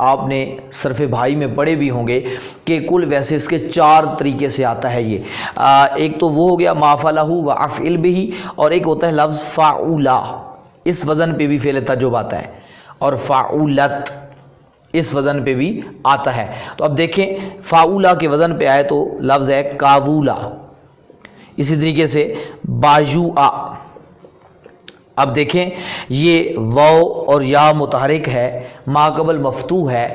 آپ نے صرف بھائی میں پڑھے بھی ہوں گے کہ کل ویسے اس کے 4 طریقے سے آتا ہے یہ۔ ایک تو وہ ہو گیا ما فعلہ و افعل بہ، اور ایک ہوتا ہے لفظ فعولا، اس وزن پہ بھی فعل تعجب آتا ہے، اور فعولت اس وزن پہ بھی آتا ہے۔ تو اب دیکھیں فعولا کے وزن پہ آئے تو لفظ ہے کاوولا، اسی طریقے سے باجوآ۔ اب دیکھیں یہ واو اور یا متحرک ہے، ما قبل مفتوح ہے،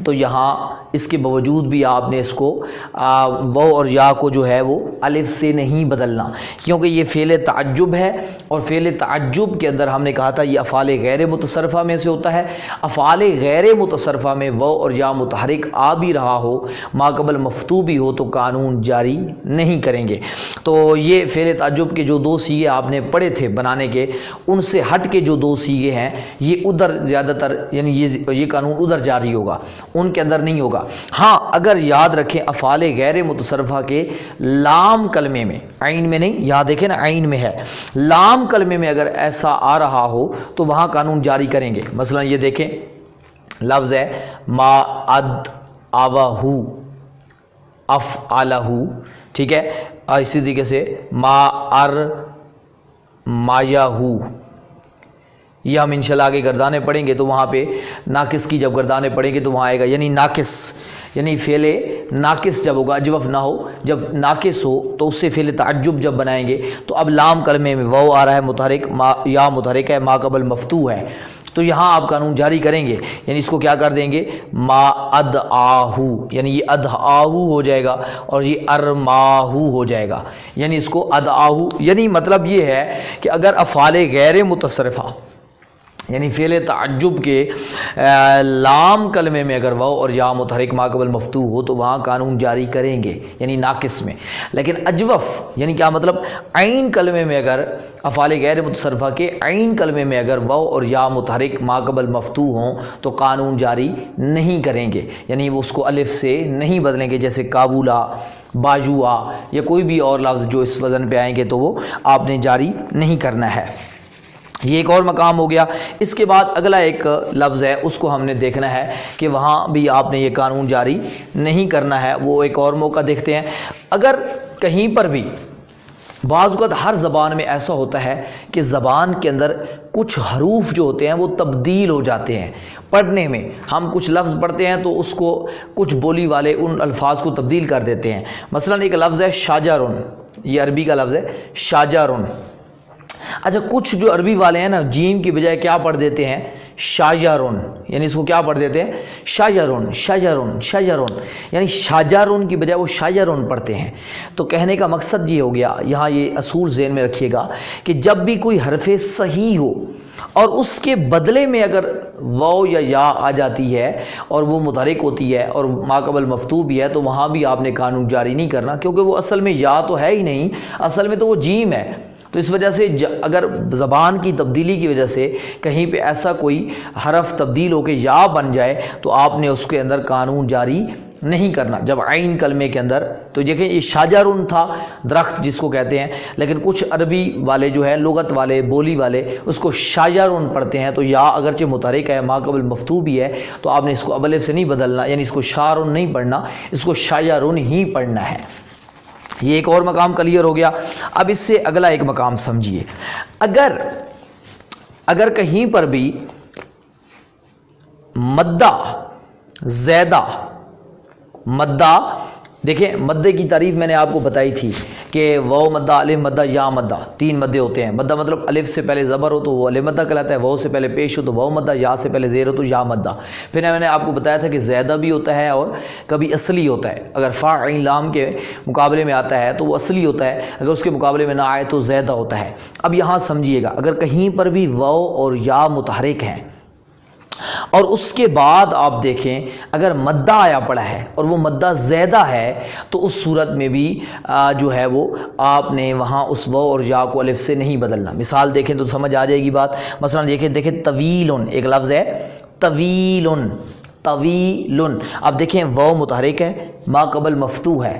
تو یہاں اس کے باوجود بھی آپ نے اس کو واو اور یا کو جو ہے وہ الف سے نہیں بدلنا، کیونکہ یہ فعل تعجب ہے، اور فعل تعجب کے اندر ہم نے کہا تھا یہ افعال غیر متصرفہ میں سے ہوتا ہے۔ افعال غیر متصرفہ میں واو اور یا متحرک آ بھی رہا ہو، ما قبل مفتوح بھی ہو، تو قانون جاری نہیں کریں گے۔ تو یہ فعل تعجب کے جو 2 سیغے آپ نے پڑھے تھے بنانے کے، ان سے ہٹ کے جو 2 سیغے ہیں یہ ادھر زیادہ تر، یعنی یہ قانون ادھر جاری ہوگا، ان کے اندر نہیں ہوگا۔ ہاں اگر یاد رکھیں افعال غیر متصرفہ کے لام کلمے میں، عین میں نہیں، یہاں دیکھیں نا عین میں ہے، لام کلمے میں اگر ایسا آ رہا ہو تو وہاں قانون جاری کریں گے۔ مثلا یہ دیکھیں لفظ ہے ما اد آوہو افعلہ، ٹھیک ہے، اسی طریقے سے ما ار مایاہو، یہ ہم انشاءاللہ آگے گردانے پڑھیں گے تو وہاں پہ ناقص کی جب گردانے پڑھیں گے تو وہاں آئے گا، یعنی ناقص، یعنی فعل ناقص جب ہوگا، اجوف نہ ہو، جب ناقص ہو تو اس سے فعل تعجب جب بنائیں گے تو اب لام کلمے میں واو آ رہا ہے متحرک، یا متحرک ہے، ما قبل مفتوح ہے، تو یہاں آپ قانون جاری کریں گے، یعنی اس کو کیا کر دیں گے ما اد آہو، یعنی یہ اد آہو ہو جائے گا، اور یہ ارماہو ہو جائے گا، یعنی اس کو اد آہو، یعنی مطلب یہ ہے کہ اگر افعال غیر متصرفہ یعنی فعل تعجب کے لام کلمے میں اگر واو اور یا متحرک ما قبل مفتوح ہو تو وہاں قانون جاری کریں گے، یعنی ناقص میں۔ لیکن اجوف یعنی کیا مطلب، عین کلمے میں اگر افعال غیر متصرفہ کے عین کلمے میں اگر واو اور یا متحرک ما قبل مفتوح ہوں تو قانون جاری نہیں کریں گے، یعنی وہ اس کو الف سے نہیں بدلیں گے، جیسے کابولا، باجوآ یا کوئی بھی اور لفظ جو اس وزن پہ آئیں گے تو وہ آپ نے جاری نہیں کرنا ہے۔ یہ ایک اور مقام ہو گیا۔ اس کے بعد اگلا ایک لفظ ہے، اس کو ہم نے دیکھنا ہے کہ وہاں بھی آپ نے یہ قانون جاری نہیں کرنا ہے۔ وہ ایک اور موقع دیکھتے ہیں، اگر کہیں پر بھی بعض اوقات ہر زبان میں ایسا ہوتا ہے کہ زبان کے اندر کچھ حروف جو ہوتے ہیں وہ تبدیل ہو جاتے ہیں پڑھنے میں، ہم کچھ لفظ پڑھتے ہیں تو اس کو کچھ بولی والے ان الفاظ کو تبدیل کر دیتے ہیں۔ مثلا ایک لفظ ہے شاجرن، یہ عربی کا لفظ ہے شاجرن۔ اچھا کچھ جو عربی والے ہیں نا جیم کی بجائے کیا پڑھ دیتے ہیں شاجرن، یعنی اس کو کیا پڑھ دیتے ہیں شاجرن، شاجرن، شاجرن، یعنی شاجرن کی بجائے وہ شاجرن پڑھتے ہیں۔ تو کہنے کا مقصد یہ ہو گیا، یہاں یہ اصول ذہن میں رکھیے گا کہ جب بھی کوئی حرف صحیح ہو اور اس کے بدلے میں اگر واو یا آ جاتی ہے اور وہ متحرک ہوتی ہے اور ما قبل مفتوح بھی ہے تو وہاں بھی آپ نے قانون جاری نہیں کرنا، کیونکہ وہ اصل میں یا تو ہے ہی نہیں، اصل میں تو وہ جیم ہے۔ تو اس وجہ سے اگر زبان کی تبدیلی کی وجہ سے کہیں پہ ایسا کوئی حرف تبدیل ہو کے یا بن جائے تو آپ نے اس کے اندر قانون جاری نہیں کرنا۔ جب عین کلمے کے اندر تو دیکھیں یہ شاجرن تھا، درخت جس کو کہتے ہیں، لیکن کچھ عربی والے جو ہے لغت والے بولی والے اس کو شاجرن پڑھتے ہیں، تو یا اگرچہ متحرک ہے ما قبل مفتوح بھی ہے تو آپ نے اس کو اب الف سے نہیں بدلنا، یعنی اس کو شارن نہیں پڑھنا، اس کو شاجرن ہی پڑھنا ہے۔ یہ ایک اور مقام کلیئر ہو گیا۔ اب اس سے اگلا ایک مقام سمجھیے، اگر کہیں پر بھی مدہ زیدہ، مدہ دیکھیں مدے کی تعریف میں نے آپ کو بتائی تھی کہ واو مدہ، الف مدہ، یا مدہ، 3 مدے ہوتے ہیں۔ مدہ مطلب الف سے پہلے زبر ہو تو وہ الف مدہ کہلاتا ہے، واو سے پہلے پیش ہو تو واو مدہ، یا سے پہلے زیر ہو تو یا مدہ۔ پھر میں نے آپ کو بتایا تھا کہ زیدہ بھی ہوتا ہے اور کبھی اصلی ہوتا ہے، اگر فا عین لام کے مقابلے میں آتا ہے تو وہ اصلی ہوتا ہے، اگر اس کے مقابلے میں نہ آئے تو زیدہ ہوتا ہے۔ اب یہاں سمجھیے گا، اگر کہیں پر بھی واو اور یا متحرک ہیں اور اس کے بعد آپ دیکھیں اگر مدہ آیا پڑا ہے اور وہ مدہ زیدہ ہے تو اس صورت میں بھی جو ہے وہ آپ نے وہاں اس واو اور یا کو الف سے نہیں بدلنا۔ مثال دیکھیں تو سمجھ آ جائے گی بات۔ مثلا دیکھیں طویلن، ایک لفظ ہے طویلن، طویلن، اب دیکھیں واو متحرک ہے، ما قبل مفتوح ہے،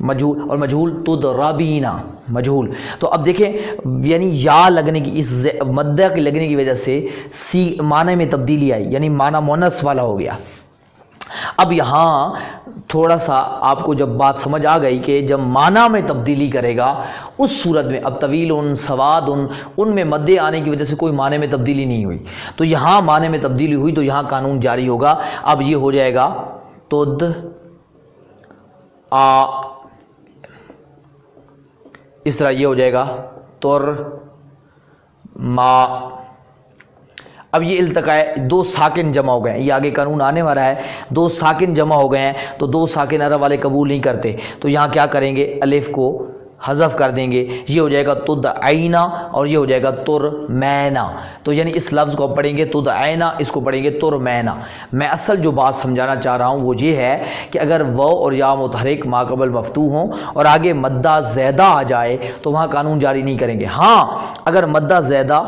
مجہول، اور مجہول تضربینا مجہول. تو اب دیکھیں یعنی یا لگنے کی، اس مدہ کے لگنے کی وجہ سے معنی میں تبدیلی آئی، یعنی معنی مونس والا ہو گیا. اب یہاں تھوڑا سا آپ کو جب بات سمجھ آ گئی کہ جب معنی میں تبدیلی کرے گا اس صورت میں، اب طویل سواد ان میں مدے آنے کی وجہ سے کوئی معنی میں تبدیلی نہیں ہوئی، تو یہاں معنی میں تبدیلی ہوئی تو یہاں قانون جاری ہوگا. اب یہ ہو جائے گا تد آ، اس طرح یہ ہو جائے گا تر ما. اب یہ التقاء دو ساکن جمع ہو گئے ہیں، یہ آگے قانون آنے والا ہے. دو ساکن جمع ہو گئے ہیں تو دو ساکن عرب والے قبول نہیں کرتے، تو یہاں کیا کریں گے، الف کو حذف کر دیں گے. یہ ہو جائے گا تدعینا اور یہ ہو جائے گا ترمینا. تو یعنی اس لفظ کو پڑھیں گے تدعینا، اس کو پڑھیں گے ترمینا. میں اصل جو بات سمجھانا چاہ رہا ہوں وہ یہ ہے کہ اگر واو اور یا متحرک ما قبل مفتوح ہوں اور آگے مدہ زیدہ آ جائے تو وہاں قانون جاری نہیں کریں گے. ہاں اگر مدہ زیدہ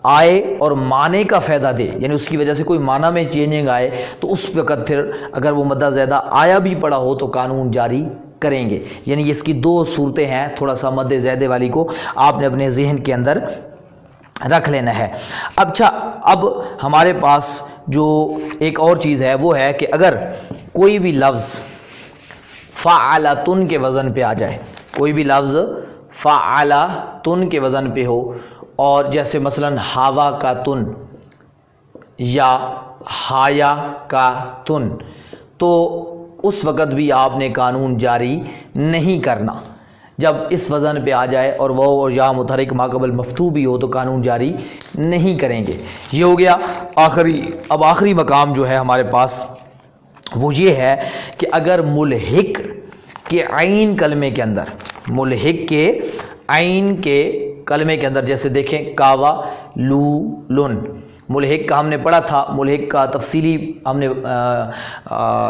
آئے اور معنی کا فائدہ دے، یعنی اس کی وجہ سے کوئی معنی میں چینجنگ آئے، تو اس وقت پھر اگر وہ مدہ زیدہ آیا بھی پڑا ہو تو قانون جاری کریں گے. یعنی اس کی دو صورتیں ہیں، تھوڑا سا مد زیدہ والی کو آپ نے اپنے ذہن کے اندر رکھ لینا ہے. اچھا اب ہمارے پاس جو ایک اور چیز ہے وہ ہے کہ اگر کوئی بھی لفظ فعلتن کے وزن پہ آ جائے، کوئی بھی لفظ فعلتن کے وزن پہ ہو، اور جیسے مثلا ہاوا کا تن یا ہایا کا تن، تو اس وقت بھی آپ نے قانون جاری نہیں کرنا. جب اس وزن پہ آ جائے اور واو اور یا متحرک ما قبل مفتوح بھی ہو تو قانون جاری نہیں کریں گے. یہ ہو گیا آخری. اب آخری مقام جو ہے ہمارے پاس وہ یہ ہے کہ اگر ملحق کے عین کلمے کے اندر، ملحق کے عین کے کلمے کے اندر، جیسے دیکھیں کاوا لو لن، ملحق کا ہم نے پڑھا تھا، ملحق کا تفصیلی ہم نے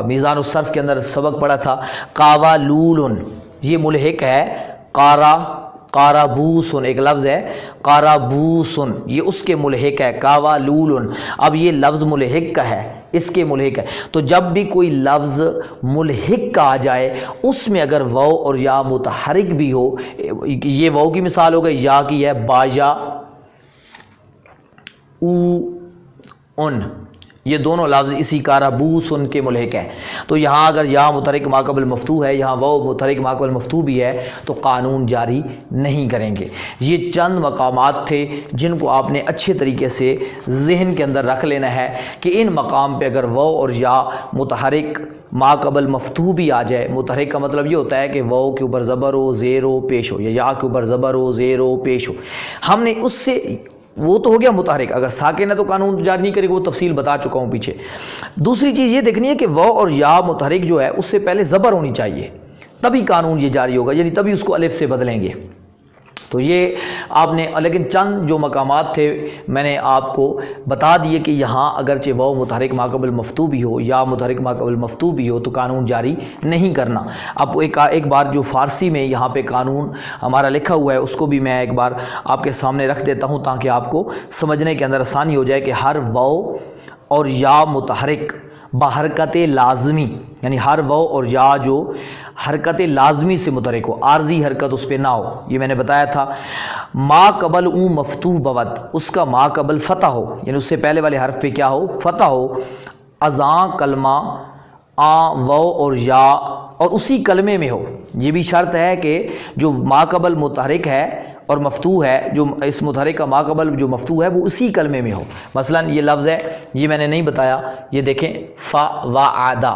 میزان الصرف کے اندر سبق پڑھا تھا. کاوا لو لن یہ ملحق ہے. قارا قارابوسن ایک لفظ ہے، قارابوسن یہ اس کے ملحق ہے. کاوا لو لن، اب یہ لفظ ملحق کا ہے، اس کے ملحق ہے. تو جب بھی کوئی لفظ ملحق کا آ جائے اس میں اگر واو اور یا متحرک بھی ہو، یہ واو کی مثال ہو گئی، یا کی ہے باجا او ان، یہ دونوں لفظ اسی کارابوسن کے ملحق ہیں. تو یہاں اگر یا متحرک ما قبل مفتوح ہے، یہاں واو متحرک ما قبل مفتوح بھی ہے تو قانون جاری نہیں کریں گے. یہ چند مقامات تھے جن کو آپ نے اچھے طریقے سے ذہن کے اندر رکھ لینا ہے کہ ان مقام پہ اگر واو اور یا متحرک ما قبل مفتوح بھی آ جائے، متحرک کا مطلب یہ ہوتا ہے کہ واو کے اوپر زبر ہو، زیر ہو، پیش ہو، یا کے اوپر زبر ہو، زیر ہو، پیش ہو. ہم نے اس سے وہ تو ہو گیا متحرک. اگر ساکن ہے تو قانون جاری نہیں کرے گا، وہ تفصیل بتا چکا ہوں پیچھے. دوسری چیز یہ دیکھنی ہے کہ واو اور یا متحرک جو ہے اس سے پہلے زبر ہونی چاہیے، تبھی قانون یہ جاری ہوگا، یعنی تبھی اس کو الف سے بدلیں گے. تو یہ آپ نے، لیکن چند جو مقامات تھے میں نے آپ کو بتا دیے کہ یہاں اگرچہ واو متحرک ما قبل مفتوح بھی ہو، یا متحرک ما قبل مفتوح بھی ہو تو قانون جاری نہیں کرنا. اب ایک بار جو فارسی میں یہاں پہ قانون ہمارا لکھا ہوا ہے اس کو بھی میں ایک بار آپ کے سامنے رکھ دیتا ہوں تاکہ آپ کو سمجھنے کے اندر آسانی ہو جائے کہ ہر واو اور یا متحرک بحرکت لازمی، یعنی ہر واو اور یا جو حرکت لازمی سے متحرک ہو، عارضی حرکت اس پہ نہ ہو. یہ میں نے بتایا تھا. ما قبل او مفتوح بود، اس کا ما قبل فتح ہو، یعنی اس سے پہلے والے حرف پہ کیا ہو، فتح ہو. ازاں کلمہ آ واو اور یا اور اسی کلمے میں ہو. یہ بھی شرط ہے کہ جو ما قبل متحرک ہے اور مفتوح ہے، جو اس متحرک کا ما قبل جو مفتوح ہے وہ اسی کلمے میں ہو. مثلا یہ لفظ ہے، یہ میں نے نہیں بتایا، یہ دیکھیں فوعدہ.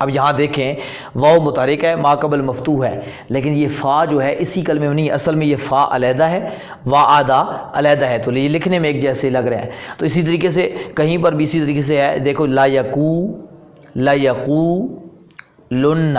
اب یہاں دیکھیں واو متحرک ہے، ما قبل مفتوح ہے، لیکن یہ فا جو ہے اسی کلمے میں نہیں، اصل میں یہ فا علیحدہ ہے، وعدہ علیحدہ ہے، تو یہ لکھنے میں ایک جیسے لگ رہے ہیں. تو اسی طریقے سے کہیں پر بھی اسی طریقے سے ہے، دیکھو لا یقو لن.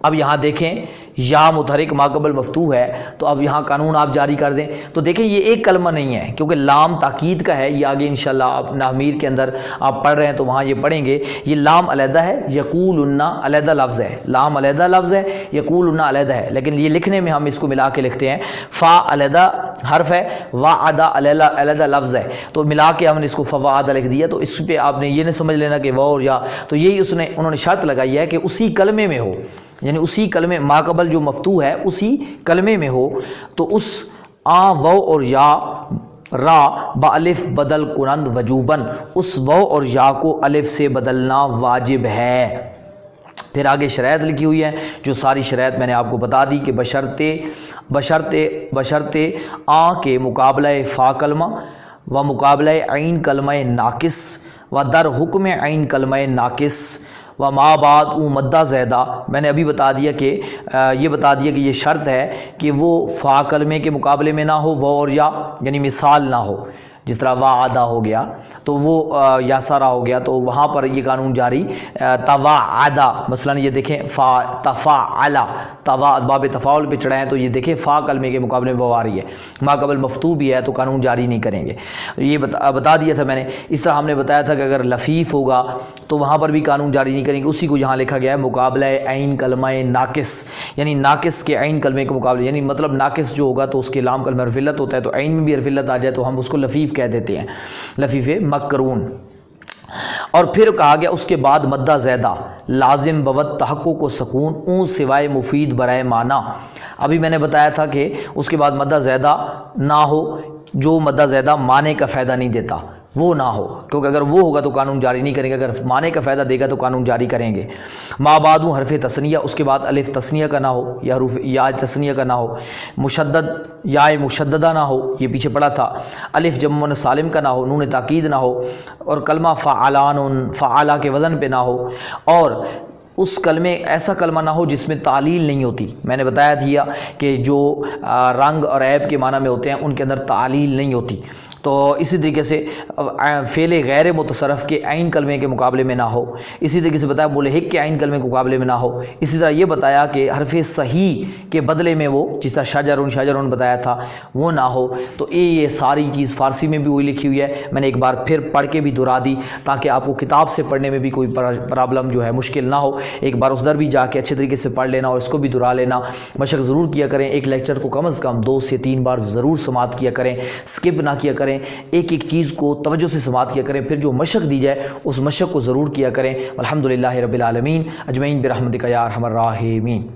اب یہاں دیکھیں یا متحرک ما قبل مفتوح ہے تو اب یہاں قانون آپ جاری کر دیں. تو دیکھیں یہ ایک کلمہ نہیں ہے کیونکہ لام تاکید کا ہے، یہ آگے انشاءاللہ آپ نحمیر کے اندر آپ پڑھ رہے ہیں تو وہاں یہ پڑھیں گے. یہ لام علیحدہ ہے، یقولن علیحدہ لفظ ہے، لام علیحدہ لفظ ہے، یقولن علیحدہ ہے، لیکن یہ لکھنے میں ہم اس کو ملا کے لکھتے ہیں. فا علیحدہ حرف ہے، وعدہ علیحدہ لفظ ہے، تو ملا کے ہم نے اس کو فوعدہ لکھ دیا. تو اس پہ آپ نے یہ نہیں سمجھ لینا کہ واو اور یا، تو یہی انہوں نے شرط لگائی ہے کہ اسی کلمے میں ہو، یعنی اسی کلمے ما قبل جو مفتوح ہے اسی کلمے میں ہو تو اس آ و اور یا را با الف بدل کنند وجوباً، اس و اور یا کو الف سے بدلنا واجب ہے۔ پھر آگے شرائط لکھی ہوئی ہے، جو ساری شرائط میں نے آپ کو بتا دی کہ بشرطِ آ کے مقابلہ فا کلمہ و مقابلہ عین کلمہ ناقص و در حکم عین کلمہ ناقص و ما بعد او مدہ زیدہ، میں نے ابھی بتا دیا کہ یہ شرط ہے کہ وہ فا کلمے کے مقابلے میں نہ ہو و اور یا، یعنی مثال نہ ہو، جس طرح وعدہ ہو گیا تو وہ یا سارا ہو گیا، تو وہاں پر یہ قانون جاری تواعدہ، مثلا یہ دیکھیں فا تفاعلا، باب تفاعل پہ چڑھائیں تو یہ دیکھیں فا کلمے کے مقابلے میں وہ آ رہی ہے، ما قبل مفتوح بھی ہے تو قانون جاری نہیں کریں گے، یہ بتا دیا تھا میں نے۔ اس طرح ہم نے بتایا تھا کہ اگر لفیف ہوگا تو وہاں پر بھی قانون جاری نہیں کریں گے، اسی کو یہاں لکھا گیا ہے مقابلہ عین کلمہ ناقص، یعنی ناقص کے عین کلمے کے مقابلے، یعنی مطلب ناقص جو ہوگا تو اس کے لام کلمہ حرف علت ہوتا ہے، تو عین میں بھی حرف علت آ جائے تو ہم اس کو لفیف کہہ دیتے ہیں، لفیف مکرون۔ اور پھر کہا گیا اس کے بعد مدہ زیدہ لازم بود تحقق و سکون اون سوائے مفید برائے معنی۔ ابھی میں نے بتایا تھا کہ اس کے بعد مدہ زیدہ نہ ہو، جو مدہ زیدہ معنی کا فائدہ نہیں دیتا وہ نہ ہو، کیونکہ اگر وہ ہوگا تو قانون جاری نہیں کریں گے، اگر معنی کا فائدہ دے گا تو قانون جاری کریں گے۔ ما بعدوں حرف تثنیہ، اس کے بعد الف تثنیہ کا نہ ہو یا حروف یا تثنیہ کا نہ ہو، مشدد یا مشددہ نہ ہو، یہ پیچھے پڑا تھا، الف جمع سالم کا نہ ہو، نون تاکید نہ ہو، اور کلمہ فعلان فعلا کے وزن پہ نہ ہو، اور اس کلمے ایسا کلمہ نہ ہو جس میں تعلیل نہیں ہوتی۔ میں نے بتایا تھا کہ جو رنگ اور عیب کے معنی میں ہوتے ہیں ان کے اندر تعلیل نہیں ہوتی، تو اسی طریقے سے فعل غیر متصرف کے عین کلمے کے مقابلے میں نہ ہو، اسی طریقے سے بتایا ملحق کے عین کلمے کے مقابلے میں نہ ہو، اسی طرح یہ بتایا کہ حرف صحیح کے بدلے میں وہ جس طرح شجرون بتایا تھا وہ نہ ہو۔ تو یہ ساری چیز فارسی میں بھی وہی لکھی ہوئی ہے، میں نے ایک بار پھر پڑھ کے بھی دہرا دی تاکہ آپ کو کتاب سے پڑھنے میں بھی کوئی پرابلم جو ہے مشکل نہ ہو۔ ایک بار اس در بھی جا کے اچھے طریقے سے پڑھ لینا اور اس کو بھی دہرا لینا، مشق ضرور کیا کریں، ایک لیکچر کو کم از کم 2 سے 3 بار ضرور سماعت کیا کریں، سکپ نہ کیا کریں، ایک ایک چیز کو توجہ سے سماعت کیا کریں، پھر جو مشق دی جائے اس مشق کو ضرور کیا کریں۔ الحمدللہ رب العالمین اجمعین برحمتک یا ارحم الراحمین۔